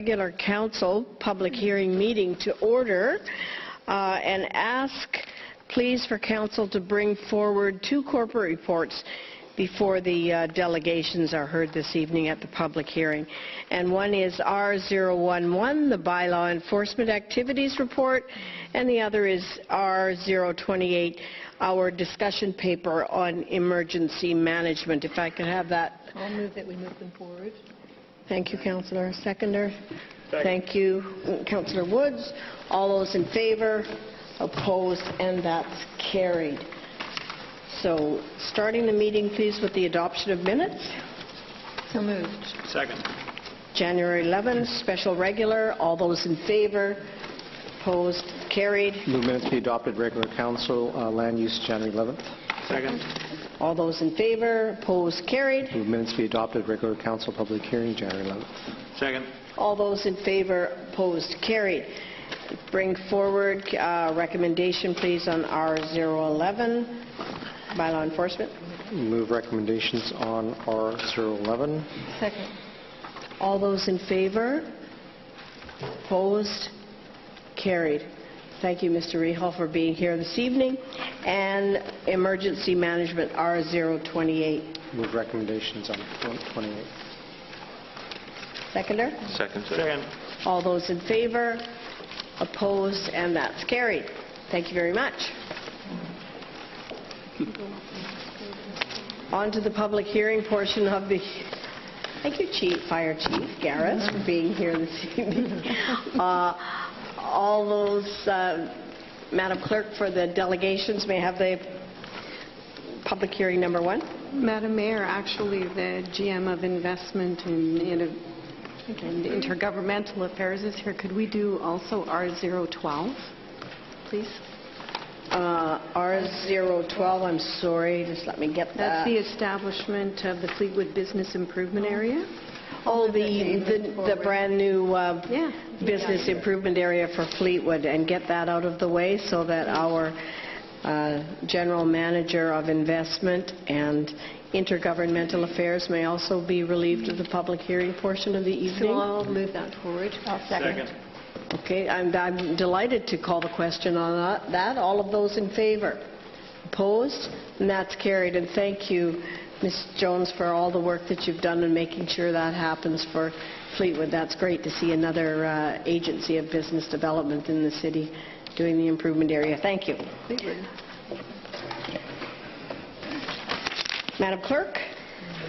Regular council public hearing meeting to order and ask please for council to bring forward 2 corporate reports before the delegations are heard this evening at the public hearing. And one is R011, the bylaw enforcement activities report, and the other is R028, our discussion paper on emergency management. If I could have that. I'll move that we move them forward. Thank you, Councillor. Seconder. Thank you, Councillor Woods. All those in favour, opposed, and that's carried. So, starting the meeting, please, with the adoption of minutes. So moved. Second. January 11th, special regular. All those in favour, opposed, carried. Move minutes be adopted. Regular council, land use, January 11th. Second. All those in favour, opposed, carried. Move minutes be adopted. Regular council public hearing, January 11th. Second. All those in favour, opposed, carried. Bring forward recommendation, please, on R011, bylaw enforcement. Move recommendations on R011. Second. All those in favour, opposed, carried. Thank you, Mr. Rehal, for being here this evening. And emergency management, R028. Move recommendations on 28. Seconder? Second. Second. All those in favour, opposed, and that's carried. Thank you very much. On to the public hearing portion of the... Thank you, Fire Chief Garris, for being here this evening. All those, Madam Clerk, for the delegations, may I have the public hearing number 1? Madam Mayor, actually the GM of Investment and Intergovernmental Affairs is here. Could we do also R012, please? R012, I'm sorry, just let me get that. That's the establishment of the Fleetwood Business Improvement Area. Oh, the brand new business improvement area for Fleetwood, and get that out of the way so that our General Manager of Investment and Intergovernmental Affairs may also be relieved of the public hearing portion of the evening. So I'll move that forward. I'll second. Okay, I'm delighted to call the question on that. All of those in favour? Opposed? And that's carried. And thank you, Ms. Jones, for all the work that you've done in making sure that happens for Fleetwood. That's great to see another agency of business development in the city doing the improvement area. Thank you. Fleetwood. Madam Clerk?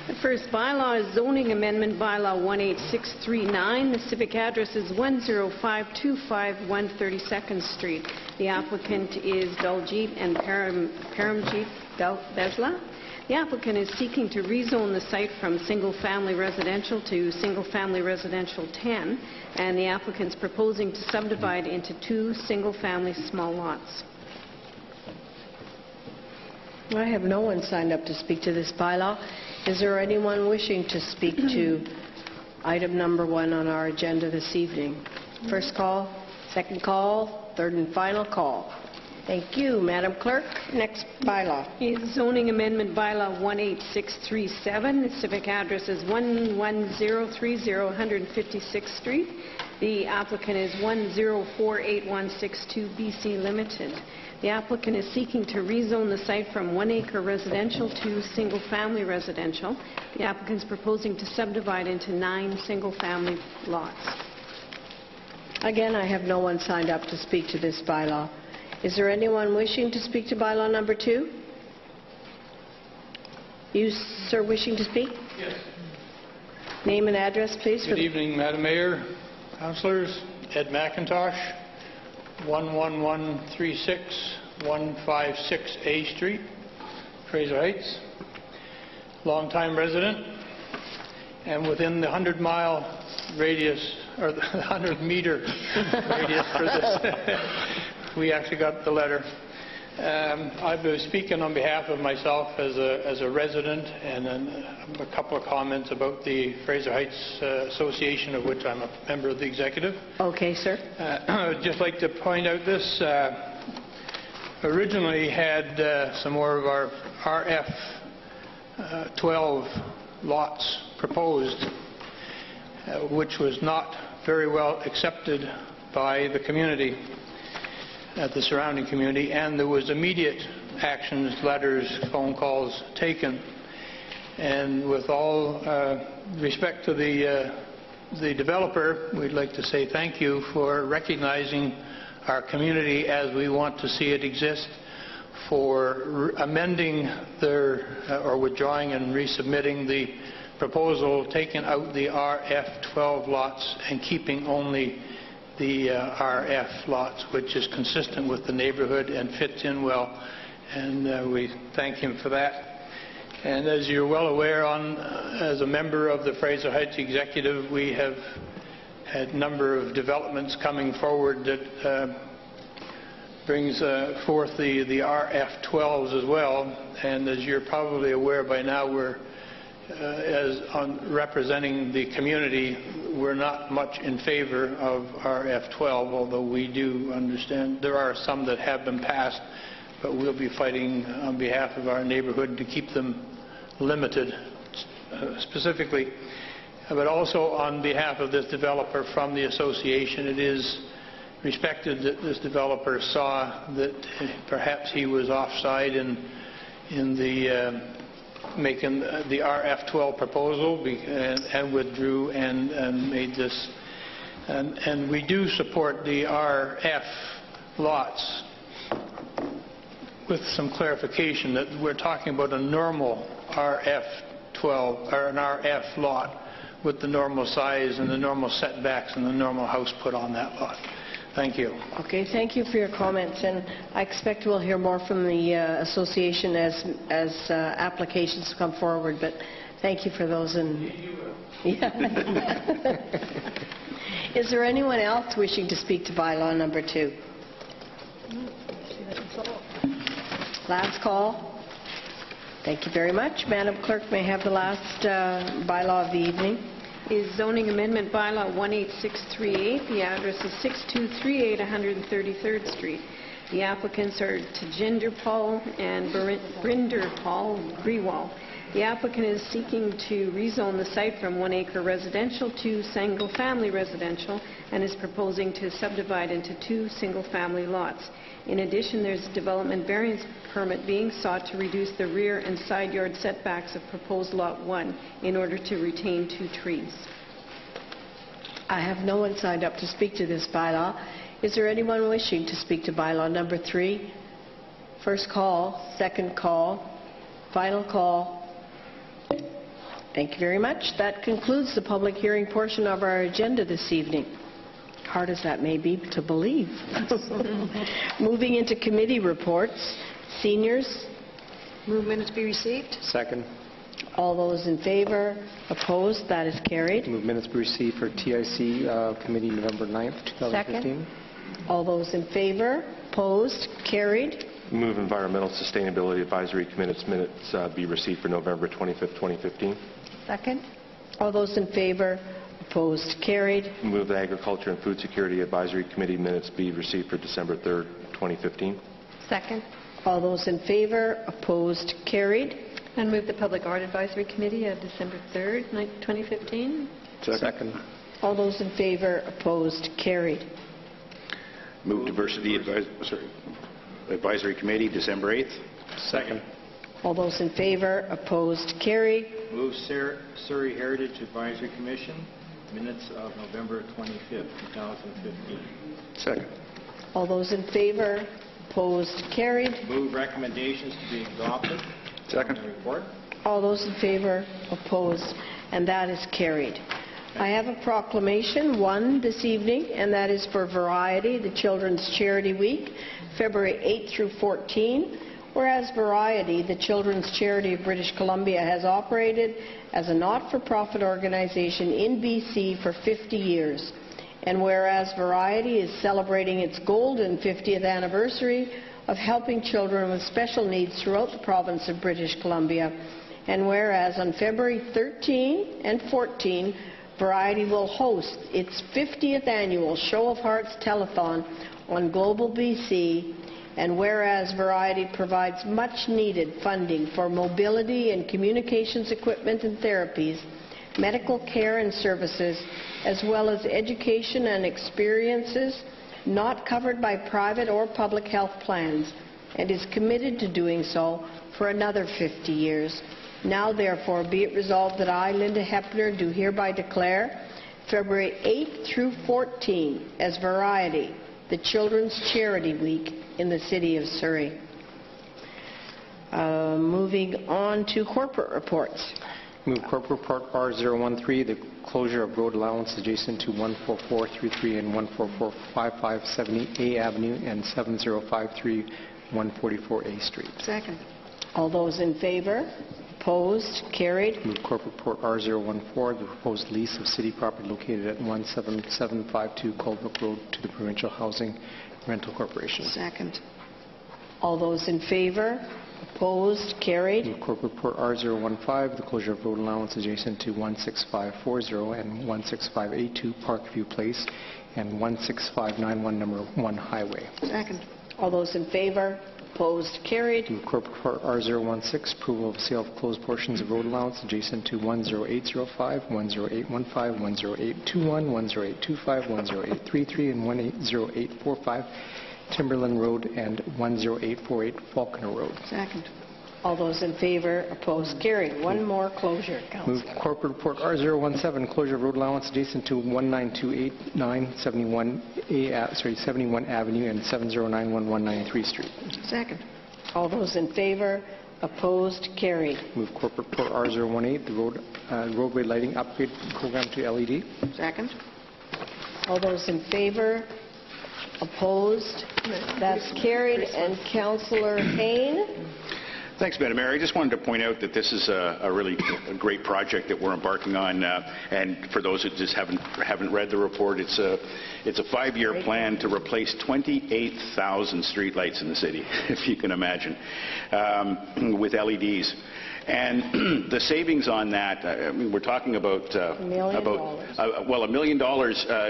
The first bylaw is zoning amendment bylaw 18639. The civic address is 10525 132nd Street. The applicant is Daljit and Paramjit Besla. The applicant is seeking to rezone the site from single-family residential to single-family residential 10, and the applicant is proposing to subdivide into 2 single-family small lots. I have no one signed up to speak to this bylaw. Is there anyone wishing to speak to item number 1 on our agenda this evening? First call, second call, third and final call. Thank you, Madam Clerk. Next bylaw. Is zoning amendment bylaw 18637. The civic address is 11030 156th Street. The applicant is 1048162 BC Limited. The applicant is seeking to rezone the site from 1-acre residential to single-family residential. The applicant is proposing to subdivide into 9 single-family lots. Again, I have no one signed up to speak to this bylaw. Is there anyone wishing to speak to bylaw number 2? You, sir, wishing to speak? Yes. Name and address, please. Good evening, Madam Mayor, councillors. Ed McIntosh, 11136 156 A Street, Fraser Heights. Long-time resident, and within the 100-mile radius, or the 100-meter radius for this. We actually got the letter. I was speaking on behalf of myself as a resident, and then a couple of comments about the Fraser Heights Association, of which I'm a member of the executive. Okay, sir. I would just like to point out this originally had some more of our RF 12 lots proposed, which was not very well accepted by the community, the surrounding community, and there was immediate actions, letters, phone calls taken. And with all respect to the developer, we'd like to say thank you for recognizing our community as we want to see it exist, for amending or withdrawing and resubmitting the proposal, taking out the RF12 lots and keeping only the RF lots, which is consistent with the neighborhood and fits in well. And we thank him for that. And as you're well aware, as a member of the Fraser Heights Executive, we have had a number of developments coming forward that brings forth the RF12s as well. And as you're probably aware by now, we're representing the community, we're not much in favor of RF12, although we do understand there are some that have been passed, but we'll be fighting on behalf of our neighborhood to keep them limited specifically. But also on behalf of this developer from the association, it is respected that this developer saw that perhaps he was offside in the making the RF12 proposal and withdrew and made this. And we do support the RF lots, with some clarification that we're talking about a normal RF12 or an RF lot with the normal size and the normal setbacks and the normal house put on that lot. Thank you. Okay, thank you for your comments, and I expect we'll hear more from the association as applications come forward, but thank you for those. And is there anyone else wishing to speak to bylaw number 2? Last call. Thank you very much. Madam Clerk, may I have the last bylaw of the evening? Is zoning amendment bylaw 18638. The address is 6238 133rd Street. The applicants are Tajinder Paul and Brinder Paul Grewal. The applicant is seeking to rezone the site from 1-acre residential to single-family residential and is proposing to subdivide into 2 single-family lots. In addition, there's a development variance permit being sought to reduce the rear and side yard setbacks of proposed Lot 1 in order to retain 2 trees. I have no one signed up to speak to this bylaw. Is there anyone wishing to speak to bylaw number 3? First call, second call, final call. Thank you very much. That concludes the public hearing portion of our agenda this evening. Hard as that may be to believe. Moving into committee reports. Seniors. Move minutes be received. Second. All those in favor? Opposed? That is carried. Move minutes be received for TIC Committee November 9th, 2015. Second. All those in favor? Opposed? Carried. Move Environmental Sustainability Advisory Committee's minutes be received for November 25th, 2015. Second. All those in favor? Opposed? Carried. Move the Agriculture and Food Security Advisory Committee minutes be received for December 3rd, 2015. Second. All those in favor? Opposed? Carried. And move the Public Art Advisory Committee of December 3rd, 2015. Second. All those in favor? Opposed? Carried. Move Diversity Advisory Committee, December 8th. Second. All those in favor? Opposed? Carried. Move Surrey Heritage Advisory Commission, minutes of November 25th, 2015. Second. All those in favor? Opposed? Carried. Move recommendations to be adopted. Second. On the report. All those in favor? Opposed? And that is carried. I have a proclamation, one this evening, and that is for Variety, the Children's Charity Week, February 8 through 14. Whereas Variety, the Children's Charity of British Columbia, has operated as a not-for-profit organization in BC for 50 years. And whereas Variety is celebrating its golden 50th anniversary of helping children with special needs throughout the province of British Columbia. And whereas on February 13 and 14, Variety will host its 50th annual Show of Hearts telethon on Global BC. And whereas Variety provides much-needed funding for mobility and communications equipment and therapies, medical care and services, as well as education and experiences not covered by private or public health plans, and is committed to doing so for another 50 years. Now, therefore, be it resolved that I, Linda Hepner, do hereby declare February 8th through 14th as Variety, the Children's Charity Week in the City of Surrey. Moving on to corporate reports. Move corporate report R013, the closure of road allowance adjacent to 14433 and 14455 70A Avenue and 7053 144A Street. Second. All those in favor? Opposed? Carried. Move corporate report R014, the proposed lease of city property located at 17752 Coldbrook Road to the Provincial Housing Rental Corporation. Second. All those in favor? Opposed? Carried. Move corporate report R015, the closure of road allowance adjacent to 16540 and 16582 Parkview Place and 16591 number 1 Highway. Second. All those in favor? Opposed? Carried. Move corporate report R016, approval of sale of closed portions of road allowance adjacent to 10805, 10815, 10821, 10825, 10833, and 10845 Timberland Road and 10848 Falconer Road. Second. All those in favor? Opposed? Carried. One more closure, Move Councillor. corporate report R017, closure of road allowance adjacent to 19289 71 Avenue and 7091 193 Street. Second. All those in favor? Opposed? Carried. Move corporate report R018, the roadway lighting upgrade program to LED. Second. All those in favor? Opposed? That's carried. And Councillor Hain? Thanks, Madam Mayor. I just wanted to point out that this is a really great project that we're embarking on, and for those who just haven't read the report, it's a 5-year plan to replace 28,000 streetlights in the city, if you can imagine, with LEDs. And the savings on that, I mean, we're talking about $1 million. $1 million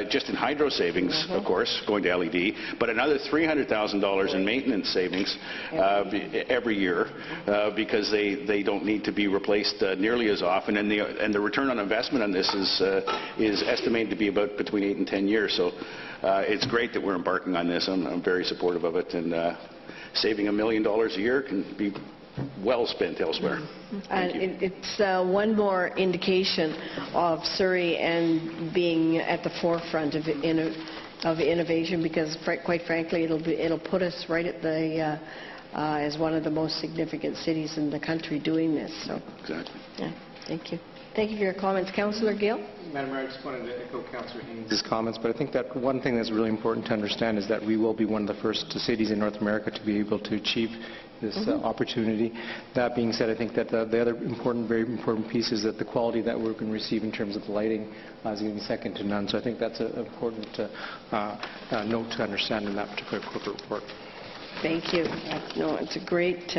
just in hydro savings, of course, going to LED, but another $300,000 in maintenance savings every year because they don't need to be replaced nearly as often, and the return on investment on this is estimated to be about between 8 and 10 years. So it's great that we're embarking on this. I'm very supportive of it, and saving $1 million a year can be well spent elsewhere. It's one more indication of Surrey and being at the forefront of innovation, because quite frankly it'll put us right at the as one of the most significant cities in the country doing this. So Exactly. yeah, thank you. Thank you for your comments. Councillor Gill? Madam Mayor, I just wanted to echo Councillor Haynes' comments, but I think that one thing that's really important to understand is that we will be one of the first cities in North America to be able to achieve this opportunity. That being said, I think that the other very important piece is that the quality that we're going to receive in terms of the lighting is going to be second to none. So I think that's an important note to understand in that particular corporate report. Thank you. No, it's a great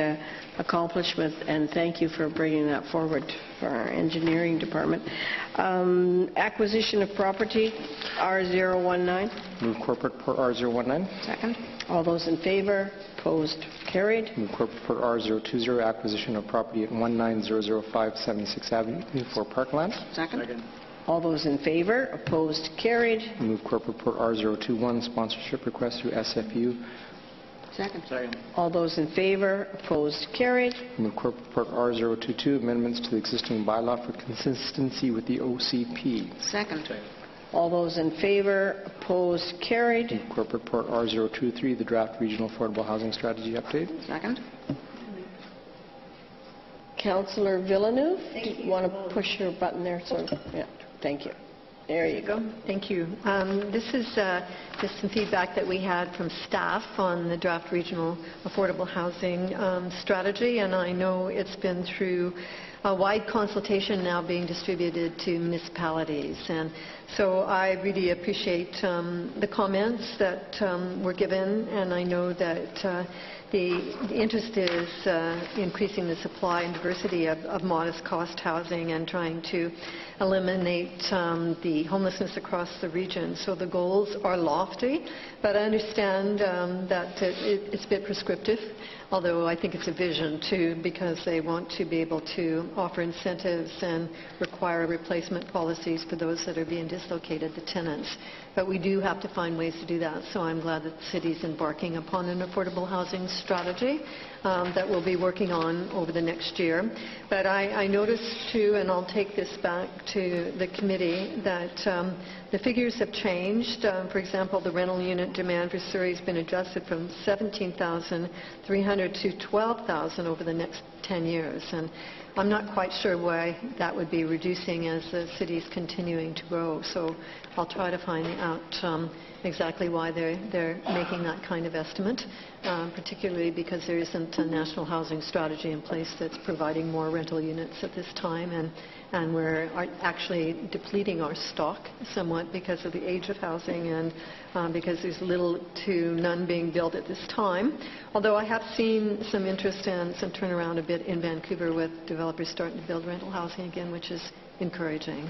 accomplishment, and thank you for bringing that forward for our engineering department. Acquisition of property, R019. Move corporate report R019. Second. All those in favor? Opposed? Carried. Move corporate report R020, acquisition of property at 19005 76 Avenue for parkland. Second. All those in favor? Opposed? Carried. Move corporate report R021, sponsorship request through SFU. Second. All those in favor? Opposed? Carried. Move corporate report R022, amendments to the existing bylaw for consistency with the OCP. Second. All those in favor? Opposed? Carried. Move corporate report R023, the draft regional affordable housing strategy update. Second. Councillor Villeneuve, do you want to push your button there? So, yeah, thank you. There you go. Thank you. This is just some feedback that we had from staff on the draft regional affordable housing strategy, and I know it's been through a wide consultation now being distributed to municipalities. And so I really appreciate the comments that were given, and I know that the interest is increasing the supply and diversity of modest cost housing and trying to eliminate the homelessness across the region. So the goals are lofty, but I understand that it's a bit prescriptive although I think it's a vision too, because they want to be able to offer incentives and require replacement policies for those that are being dislocated, the tenants. But we do have to find ways to do that, so I'm glad that the city is embarking upon an affordable housing strategy that we'll be working on over the next year. But I noticed too, and I'll take this back to the committee, that the figures have changed. For example, the rental unit demand for Surrey has been adjusted from 17,300 to 12,000 over the next 10 years. And I'm not quite sure why that would be reducing as the city is continuing to grow. So I'll try to find out exactly why they're making that kind of estimate, particularly because there isn't a national housing strategy in place that's providing more rental units at this time, and we're actually depleting our stock somewhat because of the age of housing and because there's little to none being built at this time. Although I have seen some interest and some turnaround a bit in Vancouver with developers starting to build rental housing again, which is encouraging.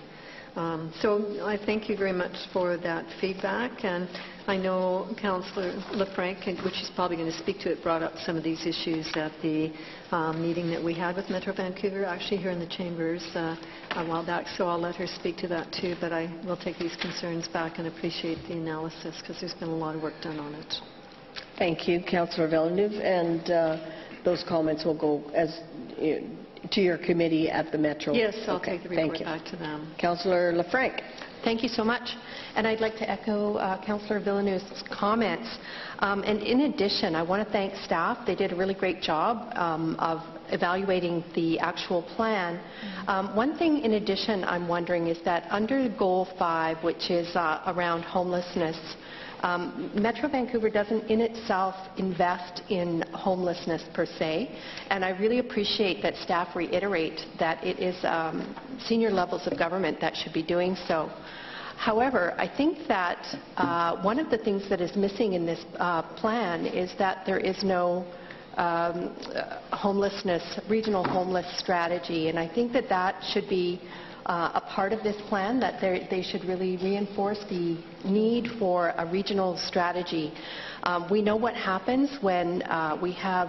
So I thank you very much for that feedback, and I know Councillor LaFranc, which she's probably going to speak to it, brought up some of these issues at the meeting that we had with Metro Vancouver, actually here in the chambers a while back, so I'll let her speak to that too, but I will take these concerns back and appreciate the analysis because there's been a lot of work done on it. Thank you, Councillor Villeneuve, and those comments will go as to your committee at the Metro. Yes, I'll take the report back to them. Councillor LaFranc. Thank you so much. And I'd like to echo Councillor Villeneuve's comments. And in addition, I want to thank staff. They did a really great job of evaluating the actual plan. One thing in addition I'm wondering is that under Goal 5, which is around homelessness, Metro Vancouver doesn't in itself invest in homelessness per se, and I really appreciate that staff reiterate that it is senior levels of government that should be doing so. However, I think that one of the things that is missing in this plan is that there is no regional homeless strategy, and I think that that should be a part of this plan, that they should really reinforce the need for a regional strategy. We know what happens when we have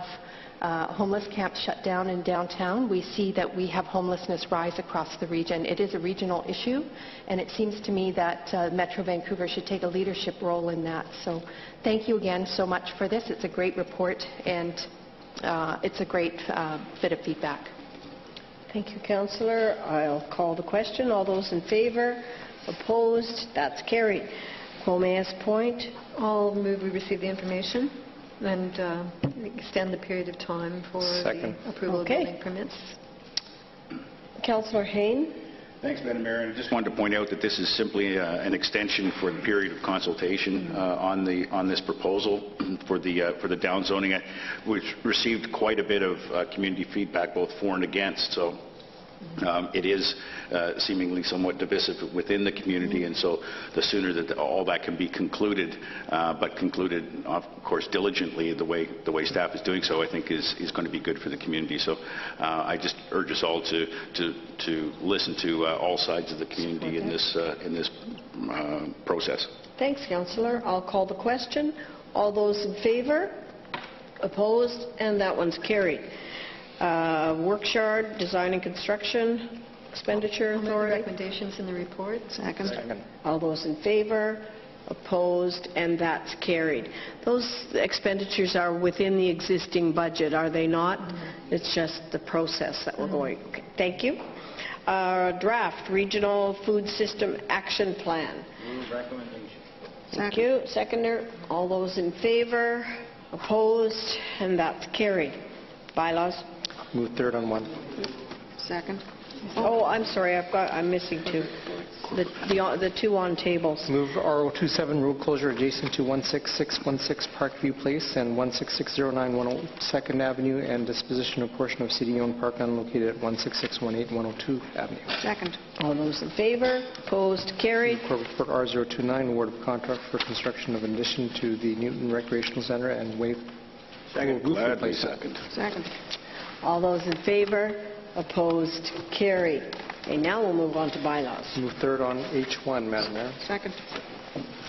homeless camps shut down in downtown. We see that we have homelessness rise across the region. It is a regional issue, and it seems to me that Metro Vancouver should take a leadership role in that. So thank you again so much for this. It's a great report, and it's a great bit of feedback. Thank you, Councillor. I'll call the question. All those in favour? Opposed? That's carried. Quomeas Point. I'll move we receive the information and extend the period of time for the approval of building permits. Councillor Hayne. Thanks, Madam Mayor. I just wanted to point out that this is simply an extension for the period of consultation on this proposal for the downzoning, which received quite a bit of community feedback, both for and against. So it is seemingly somewhat divisive within the community, and so the sooner that all that can be concluded, but concluded, of course, diligently, the way staff is doing so, I think is going to be good for the community. So I just urge us all to listen to all sides of the community in this process. Thanks, Councillor. I'll call the question. All those in favour? Opposed? And that one's carried. Workshard, Design and Construction, Expenditure Authority. Recommendations in the report. Second. All those in favour? Opposed? And that's carried. Those expenditures are within the existing budget, are they not? Mm-hmm. It's just the process that we're going. Okay. Thank you. Draft Regional Food System Action Plan. Move recommendation. Thank you. Seconder. All those in favour? Opposed? And that's carried. Bylaws. Move third on one. Second. Oh, I'm sorry. I'm missing two. The two on tables. Move R027 road closure adjacent to 16616 Parkview Place and 16609 102nd Avenue, and disposition of portion of city-owned parkland located at 16618 102 Avenue. Second. All those in favour? Opposed? Carried. Corporate Report R029, award of contract for construction of an addition to the Newton Recreational Centre and waive Second. Gladly second. Second. All those in favour? Opposed? Carried. Okay, now we'll move on to bylaws. Move third on H1, Madam Mayor. Second.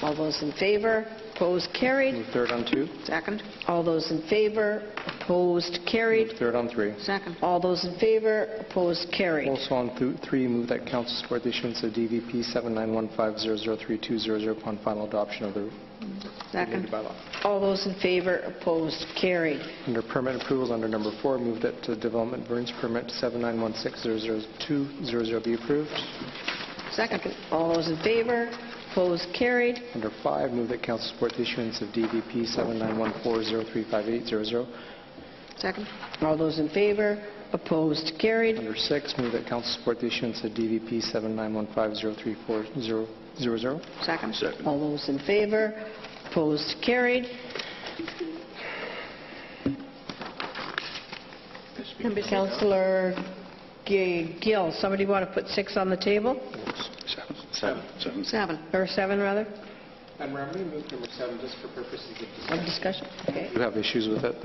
All those in favour? Opposed? Carried. Move third on 2. Second. All those in favour? opposed, carried. Move third on 3. Second. All those in favor, opposed, carried. Also on 3, move that council support the issuance of DVP 7915003200 upon final adoption of the Second. related bylaw. All those in favor, opposed, carried. Under permit approvals, under number 4, move that development variance permit 7916000200 be approved. Second. All those in favor, opposed, carried. Under 5, move that council support the issuance of DVP 7914035800. Second. All those in favor, opposed, carried. Under 6, move that council support the issuance of DVP 7915034000. Second. Second. All those in favor, opposed, carried. Councillor Gill, somebody want to put 6 on the table? 7. Or 7, rather? And I'm going to move number 7 just for purposes of Of discussion? Okay. You have issues with it?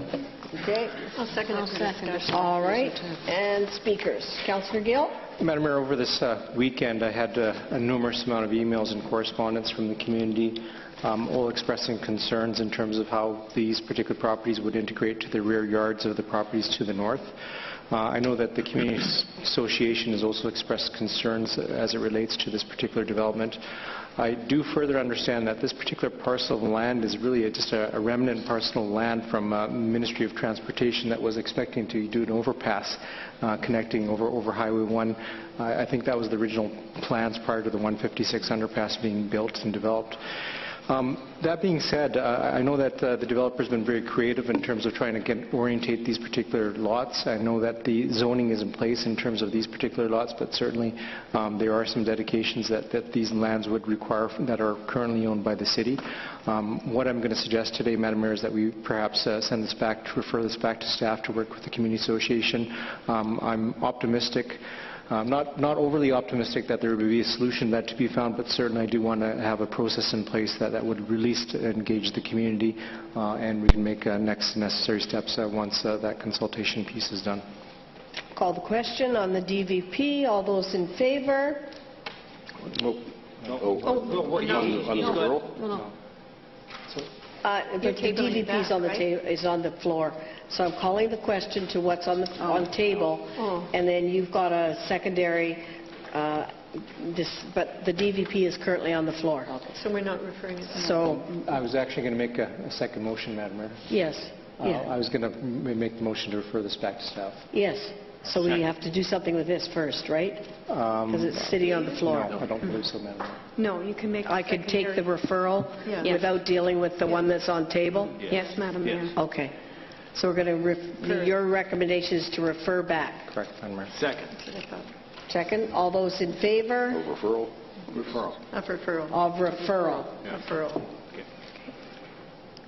Okay. I'll second it for discussion. All right. And speakers. Councillor Gill? Madam Mayor, over this weekend, I had a numerous amount of emails and correspondence from the community, all expressing concerns in terms of how these particular properties would integrate to the rear yards of the properties to the north. I know that the Community Association has also expressed concerns as it relates to this particular development. I do further understand that this particular parcel of land is really just a remnant parcel of land from Ministry of Transportation that was expecting to do an overpass connecting over Highway 1. I think that was the original plans prior to the 156 underpass being built and developed. That being said, I know that the developer's been very creative in terms of trying to orientate these particular lots. I know that the zoning is in place in terms of these particular lots, but certainly there are some dedications that these lands would require that are currently owned by the city. What I'm going to suggest today, Madam Mayor, is that we perhaps send this back, refer this back to staff to work with the Community Association. I'm optimistic. Not overly optimistic that there would be a solution that to be found, but certainly I do want to have a process in place that would release to engage the community, and we can make next necessary steps once that consultation piece is done. Call the question on the DVP. All those in favor? On the referral? No. But the DVP is on the is on the floor. So I'm calling the question to what's on the on table, and then you've got a secondary. But the DVP is currently on the floor. Okay. So we're not referring it to So I was actually going to make a second motion, Madam Mayor. yes, I was going to make the motion to refer this back to staff. yes. So we have to do something with this first, right? Because it's sitting on the floor. No, I don't believe so, Madam Mayor. No, you can make a I could take the referral Yeah. without dealing with the one that's on table? Yes, Madam Mayor. Okay. So we're going to, your recommendation is to refer back. Correct, Madam Mayor. Second. Second, all those in favor Referral? Referral. Of referral. of referral? Referral.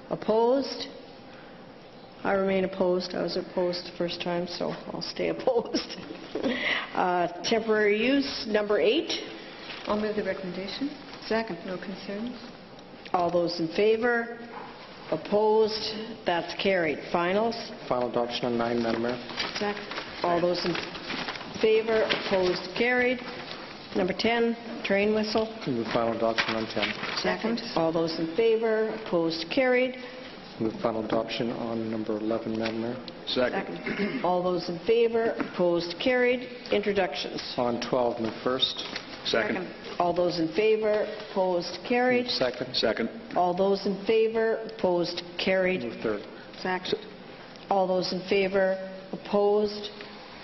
Opposed? I remain opposed. I was opposed the first time, so I'll stay opposed. Temporary use, number 8. I'll move the recommendation. Second. No concerns? All those in favor? Opposed? That's carried. Finals? Final adoption on 9, Madam Mayor. Second. All those in favor? Opposed? Carried. Number 10, train whistle. Move final adoption on 10. Second. All those in favor? Opposed? Carried. Move final adoption on number 11, Madam Mayor. Second. All those in favor? Opposed? Carried. Introductions. On 12, move first. Second. All those in favor? Opposed? Carried. Move second. Second. All those in favor? Opposed? Carried. Move third. Second. All those in favor? Opposed?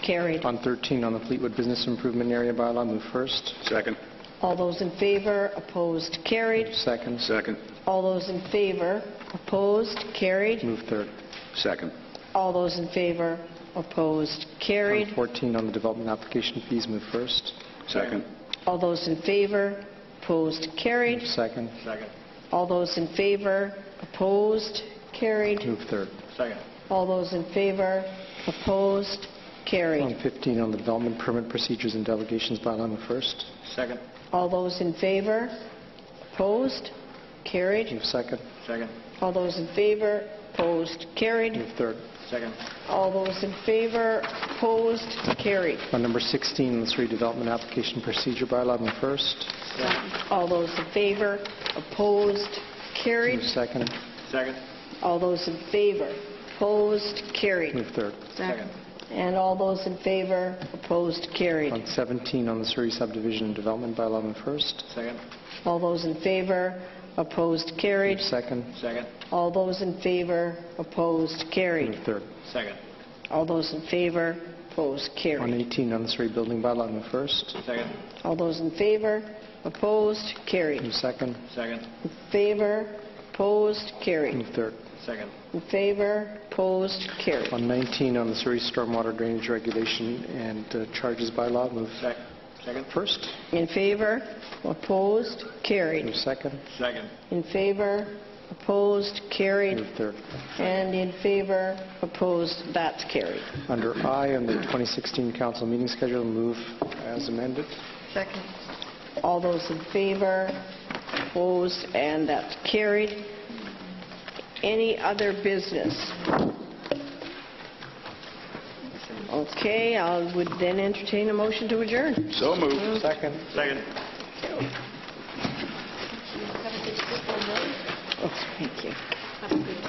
Carried. On 13, on the Fleetwood Business Improvement Area bylaw, move first. Second. All those in favor? Opposed? Carried. Move second. Second. All those in favor? Opposed? Carried. Move third. Second. All those in favor? Opposed? Carried. On 14, on the development application fees, move first. Second. All those in favor? Opposed? Carried. Move second. Second. All those in favor? Opposed? Carried. Move third. Second. All those in favor? Opposed? Carried. On 15, on the development permit procedures and delegations bylaw, move first. Second. All those in favor? Opposed? Carried. Move second. Second. All those in favor? Opposed? Carried. Move third. Second. All those in favor? Opposed? Carried. On number 16, the Surrey development application procedure bylaw, move first. All those in favor? Opposed? Carried. Move second. Second. All those in favor? Opposed? Carried. Move third. Second. And all those in favor? Opposed? Carried. On 17, on the Surrey Subdivision and Development Bylaw, move first. Second. All those in favor? Opposed? Carried. Move second. Second. All those in favor? Opposed? Carried. Move third. Second. All those in favor? Opposed? On Carried. 18, on the Surrey Building Bylaw, move first. Second. All those in favor? Opposed? Carried. Move second. Second. In favor? Opposed? Carried. Move third. Second. In favor? Opposed? Carried. On 19, on the Surrey Stormwater Drainage Regulation and Charges Bylaw, move Second. first. In favor? Opposed? Carried. Move second. Second. In favor? Opposed? Carried. Move third. And in favor? Opposed? That's carried. Under I, on the 2016 council meeting schedule, move as amended. Second. All those in favor? Opposed? And that's carried. Any other business? Okay, I would then entertain a motion to adjourn. So moved. Second. Second. Oh, thank you.